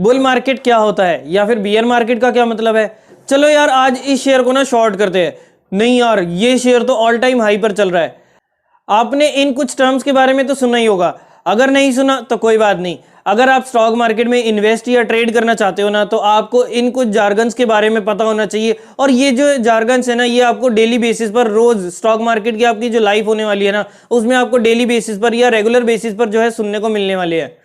Bull market क्या होता है या फिर बियर मार्केट का क्या मतलब है। चलो यार आज इस शेयर को ना शॉर्ट करते हैं। नहीं यार ये शेयर तो ऑल टाइम हाई पर चल रहा है। आपने इन कुछ टर्म्स के बारे में तो सुना ही होगा, अगर नहीं सुना तो कोई बात नहीं। अगर आप स्टॉक मार्केट में इन्वेस्ट या ट्रेड करना चाहते हो ना, तो आपको इन कुछ जार्गन्स के बारे में पता होना चाहिए। और ये जो जार्गन्स है ना, ये आपको डेली बेसिस पर, रोज स्टॉक मार्केट की आपकी जो लाइफ होने वाली है ना, उसमें आपको डेली बेसिस पर या रेगुलर बेसिस पर जो है सुनने को मिलने वाले हैं।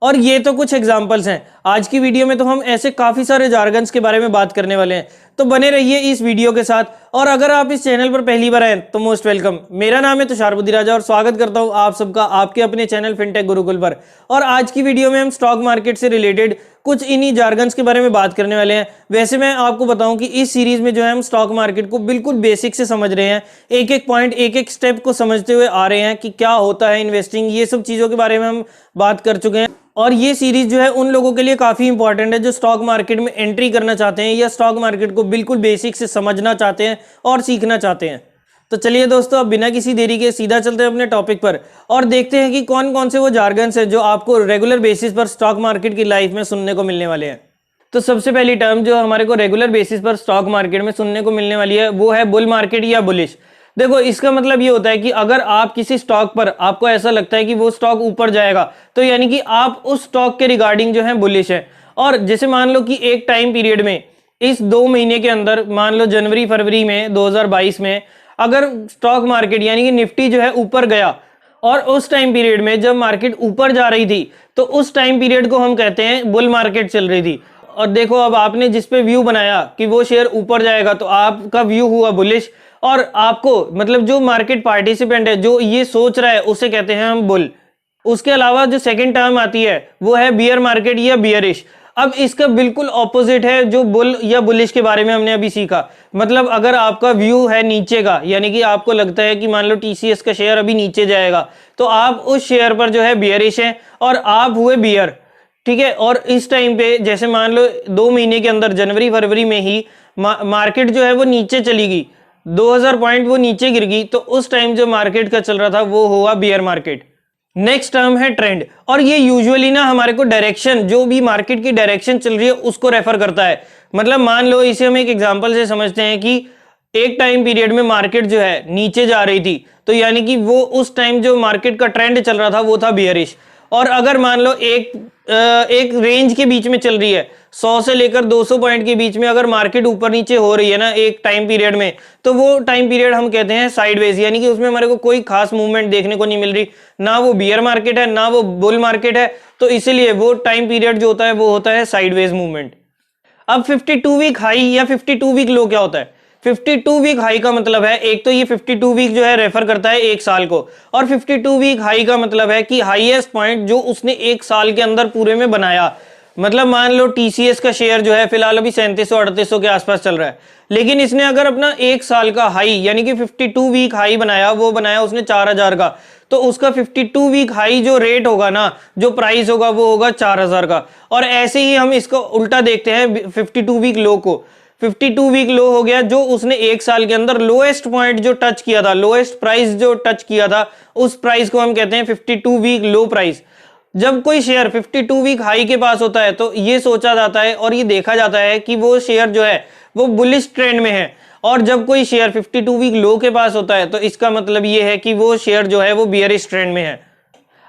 और ये तो कुछ एग्जाम्पल्स हैं। आज की वीडियो में तो हम ऐसे काफी सारे जार्गन्स के बारे में बात करने वाले हैं, तो बने रहिए इस वीडियो के साथ। और अगर आप इस चैनल पर पहली बार आए तो मोस्ट वेलकम। मेरा नाम है तुषार बुद्धिराजा और स्वागत करता हूं आप सबका आपके अपने चैनल फिनटेक गुरुकुल पर। और आज की वीडियो में हम स्टॉक मार्केट से रिलेटेड कुछ इन्हीं जार्गन्स के बारे में बात करने वाले हैं। वैसे मैं आपको बताऊं कि इस सीरीज में जो है हम स्टॉक मार्केट को बिल्कुल बेसिक से समझ रहे हैं, एक एक पॉइंट, एक एक स्टेप को समझते हुए आ रहे हैं कि क्या होता है इन्वेस्टिंग, ये सब चीज़ों के बारे में हम बात कर चुके हैं। और ये सीरीज जो है उन लोगों के लिए काफ़ी इंपॉर्टेंट है जो स्टॉक मार्केट में एंट्री करना चाहते हैं या स्टॉक मार्केट को बिल्कुल बेसिक से समझना चाहते हैं और सीखना चाहते हैं। तो चलिए दोस्तों, अब बिना किसी देरी के सीधा चलते हैं अपने टॉपिक पर और देखते हैं कि कौन कौन से वो जार्गन्स हैं जो आपको रेगुलर बेसिस पर स्टॉक मार्केट की लाइफ में सुनने को मिलने वाले हैं। तो सबसे पहली टर्म जो हमारे को रेगुलर बेसिस पर स्टॉक मार्केट में सुनने को मिलने वाली है वो है बुल मार्केट या बुलिश। देखो, इसका मतलब ये होता है कि अगर आप किसी स्टॉक पर, आपको ऐसा लगता है कि वो स्टॉक ऊपर जाएगा, तो यानी कि आप उस स्टॉक के रिगार्डिंग जो है बुलिश है। और जैसे मान लो कि एक टाइम पीरियड में, इस 2 महीने के अंदर, मान लो जनवरी फरवरी में 2022 में, अगर स्टॉक मार्केट यानी कि निफ्टी जो है ऊपर गया और उस टाइम पीरियड में जब मार्केट ऊपर जा रही थी, तो उस टाइम पीरियड को हम कहते हैं बुल मार्केट चल रही थी। और देखो, अब आपने जिस पे व्यू बनाया कि वो शेयर ऊपर जाएगा, तो आपका व्यू हुआ बुलिश। और आपको, मतलब जो मार्केट पार्टिसिपेंट है जो ये सोच रहा है, उसे कहते हैं हम बुल। उसके अलावा जो सेकंड टर्म आती है वो है बियर मार्केट या बियरिश। अब इसका बिल्कुल ऑपोजिट है जो बुल या बुलिश के बारे में हमने अभी सीखा। मतलब अगर आपका व्यू है नीचे का, यानी कि आपको लगता है कि मान लो टीसीएस का शेयर अभी नीचे जाएगा, तो आप उस शेयर पर जो है बियरिश है और आप हुए बियर। ठीक है। और इस टाइम पे जैसे मान लो 2 महीने के अंदर जनवरी फरवरी में ही मार्केट जो है वो नीचे चली गई, 2000 पॉइंट वो नीचे गिर गई, तो उस टाइम जो मार्केट का चल रहा था वो हुआ बियर मार्केट। नेक्स्ट टर्म है ट्रेंड, और ये यूजुअली ना हमारे को डायरेक्शन, जो भी मार्केट की डायरेक्शन चल रही है उसको रेफर करता है। मतलब मान लो, इसे हम एक एग्जांपल से समझते हैं कि एक टाइम पीरियड में मार्केट जो है नीचे जा रही थी, तो यानी कि वो उस टाइम जो मार्केट का ट्रेंड चल रहा था वो था बियरिश। और अगर मान लो एक रेंज के बीच में चल रही है, 100 से लेकर 200 पॉइंट के बीच में अगर मार्केट ऊपर नीचे हो रही है ना एक टाइम पीरियड में, तो वो टाइम पीरियड हम कहते हैं साइडवेज, यानी कि उसमें हमारे को कोई खास मूवमेंट देखने को नहीं मिल रही, ना वो बियर मार्केट है ना वो बुल मार्केट है, तो इसीलिए वो टाइम पीरियड जो होता है वो होता है साइडवेज मूवमेंट। अब 52 वीक हाई या 52 वीक लो क्या होता है? 52 वीक हाई का मतलब है, एक तो ये 52 वीक जो है रेफर करता है एक साल को, और 52 वीक हाई का मतलब है कि हाईएस्ट पॉइंट जो उसने एक साल के अंदर पूरे में बनाया। मतलब मान लो टीसीएस का शेयर जो है फिलहाल अभी 3700-3800 के आसपास चल रहा है, लेकिन इसने अगर अपना एक साल का हाई यानी कि 52 वीक हाई बनाया, वो बनाया उसने 4000 का, तो उसका 52 वीक हाई जो रेट होगा ना, जो प्राइस होगा वो होगा 4000 का। और ऐसे ही हम इसको उल्टा देखते हैं 52 वीक लो को। 52 वीक लो हो गया जो उसने एक साल के अंदर लोएस्ट पॉइंट जो टच किया था, लोएस्ट प्राइस जो टच किया था, उस प्राइस को हम कहते हैं 52 वीक लो प्राइस। जब कोई शेयर 52 वीक हाई के पास होता है तो ये सोचा जाता है और ये देखा जाता है कि वो शेयर जो है वो बुलिश ट्रेंड में है, और जब कोई शेयर 52 वीक लो के पास होता है तो इसका मतलब ये है कि वो शेयर जो है वो बियरिश ट्रेंड में है।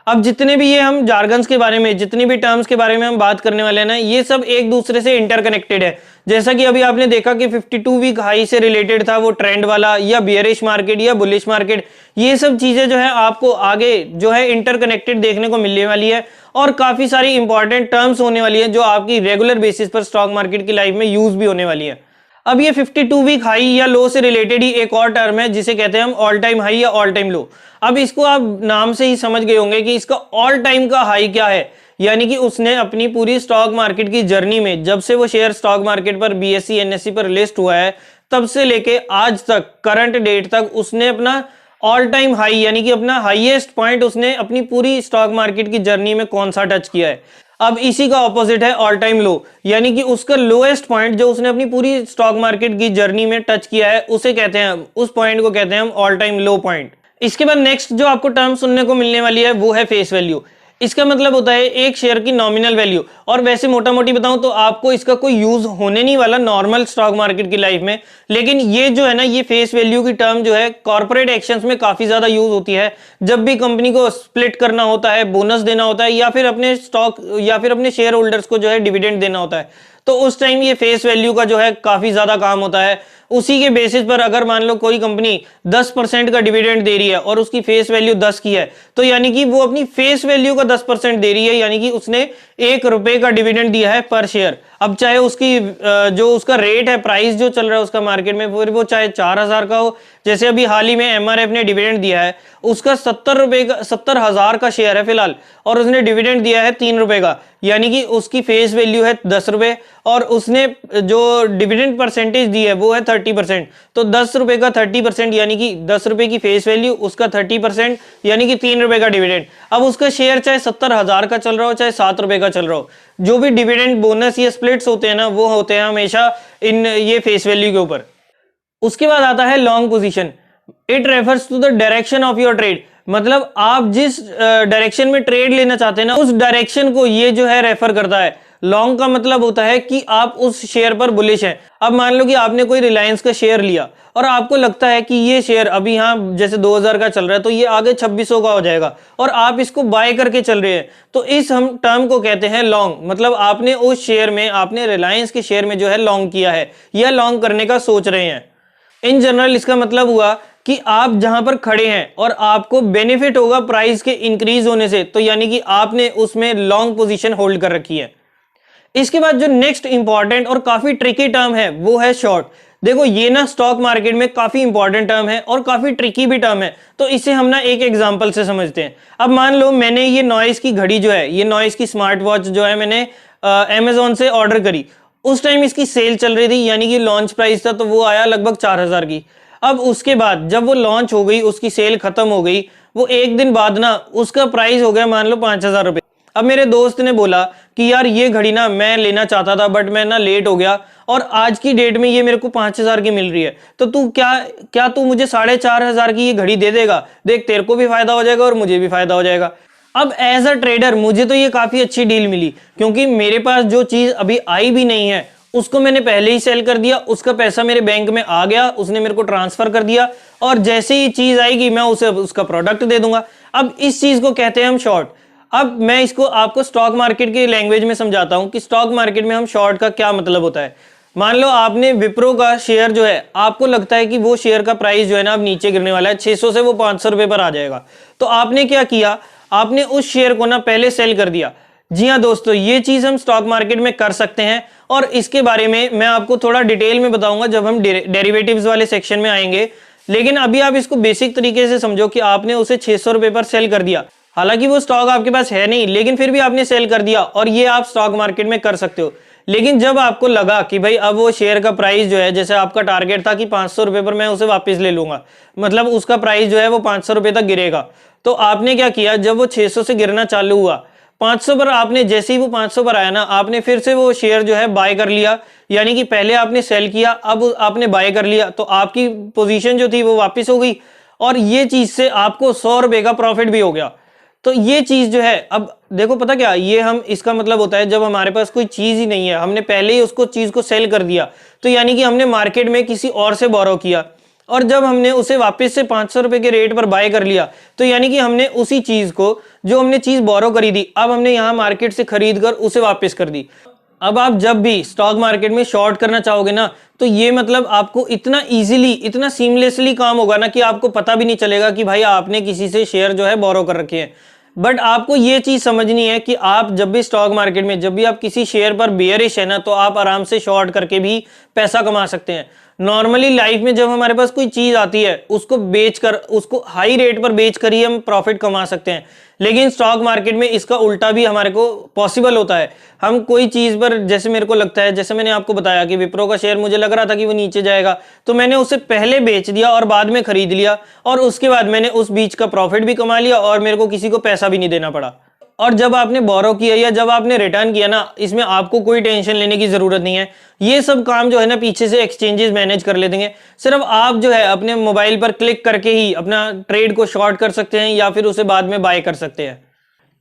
अब जितने भी ये हम जार्गन्स के बारे में, जितनी भी टर्म्स के बारे में हम बात करने वाले हैं ना, ये सब एक दूसरे से इंटरकनेक्टेड है। जैसा कि अभी आपने देखा कि 52 वीक हाई से रिलेटेड था वो ट्रेंड वाला, या बियरिश मार्केट या बुलिश मार्केट, ये सब चीजें जो है आपको आगे जो है इंटरकनेक्टेड देखने को मिलने वाली है, और काफी सारी इंपॉर्टेंट टर्म्स होने वाली है जो आपकी रेगुलर बेसिस पर स्टॉक मार्केट की लाइफ में यूज भी होने वाली है। अब ये 52 वीक हाई या लो से रिलेटेड ही एक और टर्म है जिसे कहते हैं हम ऑल टाइम हाई या ऑल टाइम लो। अब इसको आप नाम से ही समझ गए होंगे कि इसका ऑल टाइम का हाई क्या है, यानी कि उसने अपनी पूरी स्टॉक मार्केट की जर्नी में, जब से वो शेयर स्टॉक मार्केट पर बीएसई एनएसई पर लिस्ट हुआ है, तब से लेके आज तक, करंट डेट तक, उसने अपना ऑल टाइम हाई यानी कि अपना हाईएस्ट पॉइंट उसने अपनी पूरी स्टॉक मार्केट की जर्नी में कौन सा टच किया है। अब इसी का ऑपोजिट है ऑल टाइम लो, यानी कि उसका लोएस्ट पॉइंट जो उसने अपनी पूरी स्टॉक मार्केट की जर्नी में टच किया है, उसे कहते हैं, उस पॉइंट को कहते हैं हम ऑल टाइम लो पॉइंट। इसके बाद नेक्स्ट जो आपको टर्म सुनने को मिलने वाली है वो है फेस वैल्यू। इसका मतलब होता है एक शेयर की नॉमिनल वैल्यू। और वैसे मोटा मोटी बताऊं तो आपको इसका कोई यूज होने नहीं वाला नॉर्मल स्टॉक मार्केट की लाइफ में, लेकिन ये जो है ना, ये फेस वैल्यू की टर्म जो है कॉर्पोरेट एक्शंस में काफी ज्यादा यूज होती है। जब भी कंपनी को स्प्लिट करना होता है, बोनस देना होता है, या फिर अपने स्टॉक या फिर अपने शेयर होल्डर्स को जो है डिविडेंड देना होता है, तो उस टाइम ये फेस वैल्यू का जो है काफी ज्यादा काम होता है। उसी के बेसिस पर अगर मान लो कोई कंपनी 10% का डिविडेंड दे रही है और उसकी फेस वैल्यू 10 की है, तो यानी कि वो अपनी फेस वैल्यू का 10% दे रही है, यानी कि उसने 1 रुपए का डिविडेंड दिया है पर शेयर। अब चाहे उसकी जो उसका रेट है, प्राइस जो चल रहा है उसका मार्केट में, फिर वो चाहे 4000 का हो, जैसे अभी हाल ही में एमआरएफ ने डिविडेंड दिया है, उसका 70,000 का शेयर है फिलहाल, और उसने डिविडेंड दिया है 3 रुपए का, यानी कि उसकी फेस वैल्यू है 10 रुपए, और उसने जो डिविडेंड परसेंटेज दी है वो है 30%। तो 10 रुपए का 30%, यानी कि 10 रुपए की फेस वैल्यू, उसका 30%, यानी कि 3 रुपए का डिविडेंड। अब उसका शेयर चाहे 70,000 का चल रहा हो, चाहे 7 रुपए का चल रहा हो, जो भी डिविडेंड, बोनस या स्प्लिट्स होते हैं ना, वो होते हैं हमेशा इन ये फेस वैल्यू के ऊपर। उसके बाद आता है long position. It refers to the direction of your trade, मतलब आप जिस डायरेक्शन में ट्रेड लेना चाहते हैं ना, उस डायरेक्शन को ये जो है रेफर करता है। लॉन्ग का मतलब होता है कि आप उस शेयर पर बुलिश हैं। अब मान लो कि आपने कोई रिलायंस का शेयर लिया और आपको लगता है कि ये शेयर अभी यहाँ जैसे 2000 का चल रहा है, तो ये आगे 2600 का हो जाएगा, और आप इसको बाय करके चल रहे हैं, तो इस हम टर्म को कहते हैं लॉन्ग। मतलब आपने उस शेयर में, आपने रिलायंस के शेयर में जो है लॉन्ग किया है, या लॉन्ग करने का सोच रहे हैं। इन जनरल इसका मतलब हुआ कि आप जहां पर खड़े हैं और आपको बेनिफिट होगा प्राइस के इंक्रीज होने से, तो यानी कि आपने उसमें लॉन्ग पोजीशन होल्ड कर रखी है। इसके बाद जो नेक्स्ट इंपॉर्टेंट और काफी ट्रिकी टर्म है वो है शॉर्ट। देखो ये ना स्टॉक मार्केट में काफी इंपॉर्टेंट टर्म है और काफी ट्रिकी भी टर्म है, तो इसे हम ना एक एग्जांपल से समझते हैं। अब मान लो मैंने ये नॉइस की घड़ी जो है, ये नॉइस की स्मार्ट वॉच जो है, मैंने अमेजोन से ऑर्डर करी। उस टाइम इसकी सेल चल रही थी, यानी कि लॉन्च प्राइस था, तो वो आया लगभग 4000 की। अब उसके बाद जब वो लॉन्च हो गई, उसकी सेल खत्म हो गई, वो एक दिन बाद ना उसका प्राइस हो गया मान लो 5000 रुपए। अब मेरे दोस्त ने बोला कि यार ये घड़ी ना मैं लेना चाहता था, बट मैं ना लेट हो गया, और आज की डेट में ये मेरे को 5000 की मिल रही है, तो तू क्या तू मुझे 4500 की ये घड़ी दे देगा? देख तेरे को भी फायदा हो जाएगा और मुझे भी फायदा हो जाएगा। अब एज अ ट्रेडर मुझे तो ये काफी अच्छी डील मिली, क्योंकि मेरे पास जो चीज अभी आई भी नहीं है उसको मैंने पहले ही सेल कर दिया, उसका पैसा मेरे बैंक में आ गया, उसने मेरे को ट्रांसफर कर दिया, और जैसे ही चीज आएगी मैं उसे उसका प्रोडक्ट दे दूंगा। अब इस चीज को कहते हैं हम शॉर्ट। अब मैं इसको आपको स्टॉक मार्केट की लैंग्वेज में समझाता हूं कि स्टॉक मार्केट में हम शॉर्ट का क्या मतलब होता है। मान लो आपने विप्रो का शेयर जो है, आपको लगता है कि वो शेयर का प्राइस जो है ना अब नीचे गिरने वाला है, 600 से वो 500 रुपए पर आ जाएगा, तो आपने क्या किया, आपने उस शेयर को ना पहले सेल कर दिया। जी हाँ दोस्तों, ये चीज हम स्टॉक मार्केट में कर सकते हैं, और इसके बारे में मैं आपको थोड़ा डिटेल में बताऊंगा जब हम डेरिवेटिव्स वाले सेक्शन में आएंगे। लेकिन अभी आप इसको बेसिक तरीके से समझो कि आपने उसे 600 रुपए पर सेल कर दिया, हालांकि वो स्टॉक आपके पास है नहीं, लेकिन फिर भी आपने सेल कर दिया, और ये आप स्टॉक मार्केट में कर सकते हो। लेकिन जब आपको लगा कि भाई अब वो शेयर का प्राइस जो है, जैसे आपका टारगेट था कि 500 रुपए पर मैं उसे वापस ले लूंगा, मतलब उसका प्राइस जो है वो 500 रुपए तक गिरेगा, तो आपने क्या किया, जब वो 600 से गिरना चालू हुआ, 500 पर आपने, जैसे ही वो 500 पर आया ना, आपने फिर से वो शेयर जो है बाय कर लिया। यानी कि पहले आपने सेल किया, अब आपने बाय कर लिया, तो आपकी पोजीशन जो थी वो वापस हो गई, और ये चीज से आपको 100 रुपए का प्रॉफिट भी हो गया। तो ये चीज जो है, अब देखो पता क्या, ये हम, इसका मतलब होता है जब हमारे पास कोई चीज ही नहीं है, हमने पहले ही उसको चीज को सेल कर दिया, तो यानी कि हमने मार्केट में किसी और से बोरो किया, और जब हमने उसे वापस से 500 रुपए के रेट पर बाय कर लिया, तो यानी कि हमने उसी चीज को, जो हमने चीज बोरो करी थी, अब हमने यहां मार्केट से खरीद कर उसे वापस कर दी। अब आप जब भी स्टॉक मार्केट में शॉर्ट करना चाहोगे ना, तो ये मतलब आपको इतना इजीली, इतना सीमलेसली काम होगा ना कि आपको पता भी नहीं चलेगा कि भाई आपने किसी से शेयर जो है बोरो कर रखे हैं। बट आपको ये चीज समझनी है कि आप जब भी स्टॉक मार्केट में, जब भी आप किसी शेयर पर बेयरिश है ना, तो आप आराम से शॉर्ट करके भी पैसा कमा सकते हैं। नॉर्मली लाइफ में जब हमारे पास कोई चीज आती है, उसको बेचकर, उसको हाई रेट पर बेचकर ही हम प्रॉफिट कमा सकते हैं, लेकिन स्टॉक मार्केट में इसका उल्टा भी हमारे को पॉसिबल होता है। हम कोई चीज पर, जैसे मेरे को लगता है, जैसे मैंने आपको बताया कि विप्रो का शेयर मुझे लग रहा था कि वो नीचे जाएगा, तो मैंने उसे पहले बेच दिया और बाद में खरीद लिया, और उसके बाद मैंने उस बीच का प्रॉफिट भी कमा लिया, और मेरे को किसी को पैसा भी नहीं देना पड़ा। और जब आपने बोरो किया या जब आपने रिटर्न किया ना, इसमें आपको कोई टेंशन लेने की जरूरत नहीं है। ये सब काम जो है ना पीछे से एक्सचेंजेस मैनेज कर लेते हैं। सिर्फ आप जो है अपने मोबाइल पर क्लिक करके ही अपना ट्रेड को शॉर्ट कर सकते हैं, या फिर उसे बाद में बाय कर सकते हैं।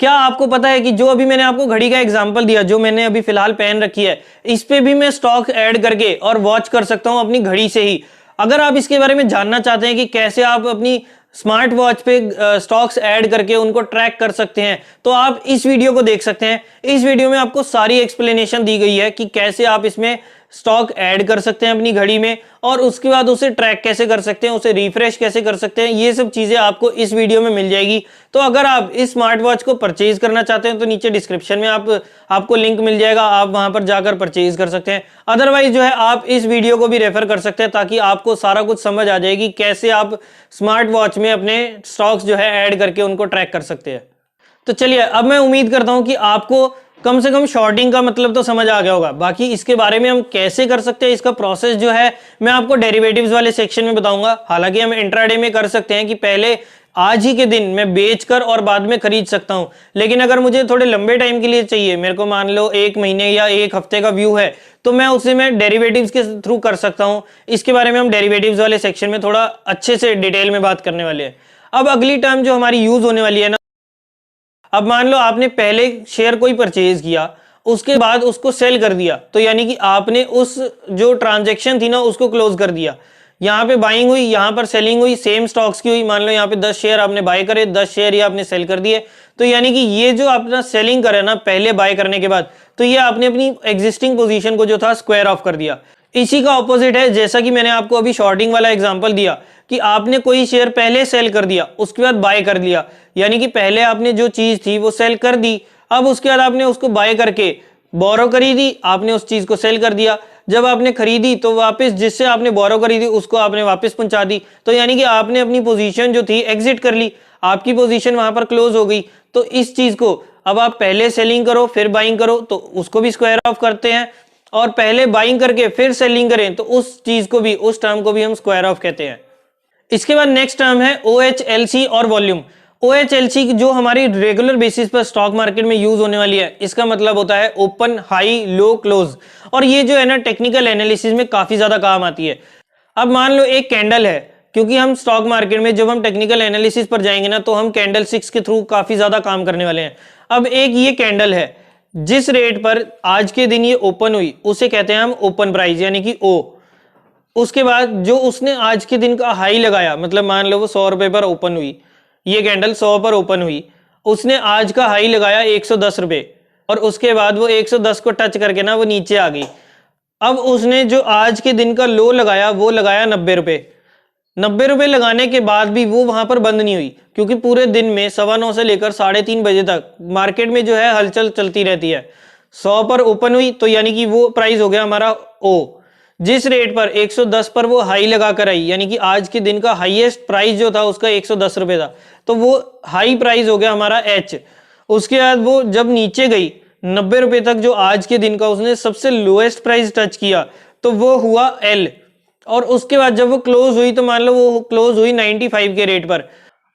क्या आपको पता है कि जो अभी मैंने आपको घड़ी का एग्जांपल दिया, जो मैंने अभी फिलहाल पहन रखी है, इस पे भी मैं स्टॉक ऐड करके और वॉच कर सकता हूं अपनी घड़ी से ही। अगर आप इसके बारे में जानना चाहते हैं कि कैसे आप अपनी स्मार्ट वॉच पे स्टॉक्स ऐड करके उनको ट्रैक कर सकते हैं, तो आप इस वीडियो को देख सकते हैं। इस वीडियो में आपको सारी एक्सप्लेनेशन दी गई है कि कैसे आप इसमें स्टॉक ऐड कर सकते हैं अपनी घड़ी में, और उसके बाद उसे ट्रैक कैसे कर सकते हैं, उसे रिफ्रेश कैसे कर सकते हैं। ये सब चीजें आपको इस वीडियो में मिल जाएगी। तो अगर आप इस स्मार्ट वॉच को परचेज करना चाहते हैं तो नीचे डिस्क्रिप्शन में आपको लिंक मिल जाएगा, आप वहां पर जाकर परचेज कर सकते हैं। अदरवाइज जो है आप इस वीडियो को भी रेफर कर सकते हैं, ताकि आपको सारा कुछ समझ आ जाएगी कैसे आप स्मार्ट वॉच में अपने स्टॉक्स जो है ऐड करके उनको ट्रैक कर सकते हैं। तो चलिए, अब मैं उम्मीद करता हूं कि आपको कम से कम शॉर्टिंग का मतलब तो समझ आ गया होगा। बाकी इसके बारे में हम कैसे कर सकते हैं, इसका प्रोसेस जो है मैं आपको डेरिवेटिव्स वाले सेक्शन में बताऊंगा। हालांकि हम इंट्राडे में कर सकते हैं कि पहले आज ही के दिन मैं बेचकर और बाद में खरीद सकता हूं, लेकिन अगर मुझे थोड़े लंबे टाइम के लिए चाहिए, मेरे को मान लो 1 महीने या 1 हफ्ते का व्यू है, तो मैं डेरिवेटिव्स के थ्रू कर सकता हूं। इसके बारे में हम डेरिवेटिव्स वाले सेक्शन में थोड़ा अच्छे से डिटेल में बात करने वाले हैं। अब अगली टर्म जो हमारी यूज होने वाली है ना, अब मान लो आपने पहले शेयर कोई परचेज किया, उसके बाद उसको सेल कर दिया, तो यानी कि आपने उस जो ट्रांजैक्शन थी ना उसको क्लोज कर दिया। यहाँ पे बाइंग हुई, यहाँ पर सेलिंग हुई, सेम स्टॉक्स की हुई। मान लो यहाँ पे 10 शेयर आपने बाय करे, 10 शेयर ही आपने सेल कर दिए। तो यानी कि ये जो आपने सेलिंग करे ना पहले बाय करने के बाद, तो ये आपने अपनी एग्जिस्टिंग पोजीशन को जो था स्क्वायर ऑफ कर दिया। इसी का ऑपोजिट है, जैसा कि मैंने आपको अभी शॉर्टिंग वाला एग्जांपल दिया कि आपने कोई शेयर पहले सेल कर दिया, उसके बाद बाय कर लिया। यानी कि पहले आपने जो चीज थी वो सेल कर दी, अब उसके बाद आपने उसको बाय करके बोरो खरीदी, आपने उस चीज को सेल कर दिया। जब आपने खरीदी तो वापस जिससे आपने बोरो खरीदी उसको आपने वापस पहुंचा दी। तो यानी कि आपने अपनी पोजीशन जो थी एग्जिट कर ली, आपकी पोजीशन वहां पर क्लोज हो गई। तो इस चीज को अब आप पहले सेलिंग करो फिर बाइंग करो तो उसको भी स्क्वायर ऑफ करते हैं, और पहले बाइंग करके फिर सेलिंग करें तो उस चीज को भी, उस टर्म को भी हम स्क्वायर ऑफ कहते हैं। इसके बाद नेक्स्ट टर्म है OHLC और वॉल्यूम। OHLC जो हमारी रेगुलर बेसिस पर स्टॉक मार्केट में यूज होने वाली है, इसका मतलब होता है ओपन, हाई, लो, क्लोज। और ये जो है ना टेक्निकल एनालिसिस में काफी ज्यादा काम आती है। अब मान लो एक कैंडल है, क्योंकि हम स्टॉक मार्केट में जब हम टेक्निकल एनालिसिस पर जाएंगे ना तो हम कैंडल स्टिक्स के थ्रू काफी ज्यादा काम करने वाले हैं। अब एक ये कैंडल है, जिस रेट पर आज के दिन ये ओपन हुई उसे कहते हैं हम ओपन प्राइस यानी कि O। उसके बाद जो उसने आज के दिन का हाई लगाया, मतलब मान लो वो 100 रुपए पर ओपन हुई, ये कैंडल 100 पर ओपन हुई, उसने आज का हाई लगाया 110 रुपए, और उसके बाद वो 110 को टच करके ना वो नीचे आ गई। अब उसने जो आज के दिन का लो लगाया वो लगाया 90 रुपए। 90 रुपए लगाने के बाद भी वो वहां पर बंद नहीं हुई, क्योंकि पूरे दिन में 9:15 से लेकर 3:30 बजे तक मार्केट में जो है हलचल चलती रहती है। 100 पर ओपन हुई तो यानी कि वो प्राइस हो गया हमारा O। जिस रेट पर 110 पर वो हाई लगा कर आई, यानी कि आज के दिन का हाईएस्ट प्राइस जो था उसका 110 रुपए था, तो वो हाई प्राइस हो गया हमारा H। उसके बाद वो जब नीचे गई 90 रुपए तक, जो आज के दिन का उसने सबसे लोएस्ट प्राइस टच किया, तो वो हुआ L। और उसके बाद जब वो क्लोज हुई तो मान लो वो क्लोज हुई 95 के रेट पर,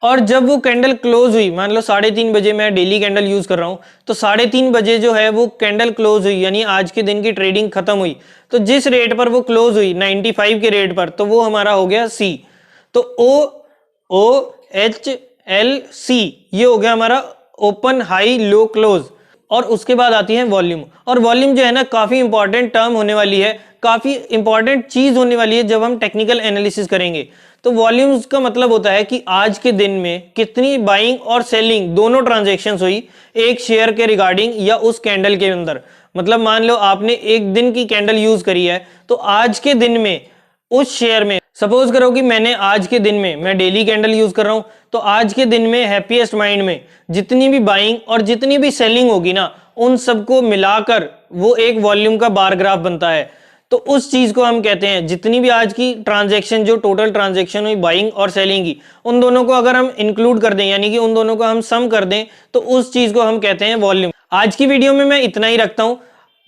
और जब वो कैंडल क्लोज हुई, मान लो 3:30 बजे, मैं डेली कैंडल यूज कर रहा हूं, तो 3:30 बजे जो है वो कैंडल क्लोज हुई, यानी आज के दिन की ट्रेडिंग खत्म हुई। तो जिस रेट पर वो क्लोज हुई 95 के रेट पर, तो वो हमारा हो गया C। तो OHLC ये हो गया हमारा ओपन, हाई, लो, क्लोज। और उसके बाद आती है वॉल्यूम। और वॉल्यूम जो है ना काफी इंपॉर्टेंट टर्म होने वाली है, काफी इंपॉर्टेंट चीज होने वाली है जब हम टेक्निकल एनालिसिस करेंगे। तो वॉल्यूम्स का मतलब होता है कि आज के दिन में कितनी बाइंग और सेलिंग दोनों ट्रांजैक्शंस हुई एक शेयर के रिगार्डिंग या उस कैंडल के अंदर। मतलब मान लो आपने एक दिन की कैंडल यूज करी है, तो आज के दिन में उस शेयर में, सपोज करो कि मैंने आज के दिन में, मैं डेली कैंडल यूज कर रहा हूं, तो आज के दिन में हैप्पीएस्ट माइंड में जितनी भी बाइंग और जितनी भी सेलिंग होगी ना, उन सबको मिलाकर वो एक वॉल्यूम का बार ग्राफ बनता है। तो उस चीज को हम कहते हैं, जितनी भी आज की ट्रांजैक्शन, जो टोटल ट्रांजैक्शन हुई बाइंग और सेलिंग की, उन दोनों को अगर हम इंक्लूड कर दें, यानी कि उन दोनों को हम सम कर दें, तो उस चीज को हम कहते हैं वॉल्यूम। आज की वीडियो में मैं इतना ही रखता हूं।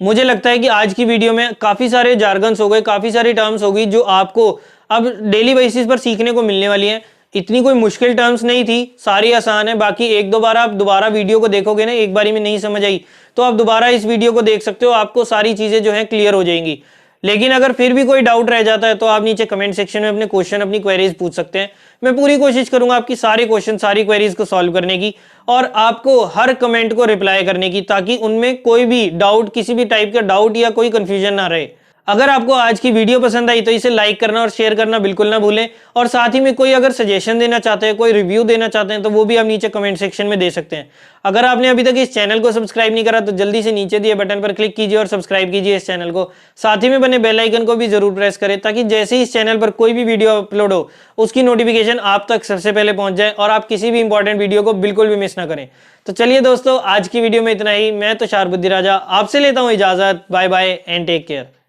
मुझे लगता है कि आज की वीडियो में काफी सारे जार्गन्स हो गए, काफी सारी टर्म्स हो गई जो आपको अब डेली बेसिस पर सीखने को मिलने वाली हैं। इतनी कोई मुश्किल टर्म्स नहीं थी, सारी आसान है। बाकी एक दो बार आप दोबारा वीडियो को देखोगे ना, एक बारी में नहीं समझ आई तो आप दोबारा इस वीडियो को देख सकते हो, आपको सारी चीजें जो है क्लियर हो जाएंगी। लेकिन अगर फिर भी कोई डाउट रह जाता है तो आप नीचे कमेंट सेक्शन में अपने क्वेश्चन, अपनी क्वेरीज पूछ सकते हैं। मैं पूरी कोशिश करूंगा आपकी सारे क्वेश्चन, सारी क्वेरीज को सॉल्व करने की और आपको हर कमेंट को रिप्लाई करने की, ताकि उनमें कोई भी डाउट, किसी भी टाइप का डाउट या कोई कंफ्यूजन ना रहे। अगर आपको आज की वीडियो पसंद आई तो इसे लाइक करना और शेयर करना बिल्कुल ना भूलें। और साथ ही में कोई अगर सजेशन देना चाहते हैं, कोई रिव्यू देना चाहते हैं तो वो भी आप नीचे कमेंट सेक्शन में दे सकते हैं। अगर आपने अभी तक इस चैनल को सब्सक्राइब नहीं करा तो जल्दी से नीचे दिए बटन पर क्लिक कीजिए और सब्सक्राइब कीजिए इस चैनल को। साथ ही में बने बेल आइकन को भी जरूर प्रेस करें, ताकि जैसे ही इस चैनल पर कोई भी वीडियो अपलोड हो उसकी नोटिफिकेशन आप तक सबसे पहले पहुंच जाए और आप किसी भी इंपॉर्टेंट वीडियो को बिल्कुल भी मिस ना करें। तो चलिए दोस्तों, आज की वीडियो में इतना ही। मैं तुषार बुद्धिराजा आपसे लेता हूं इजाजत। Bye bye and take care.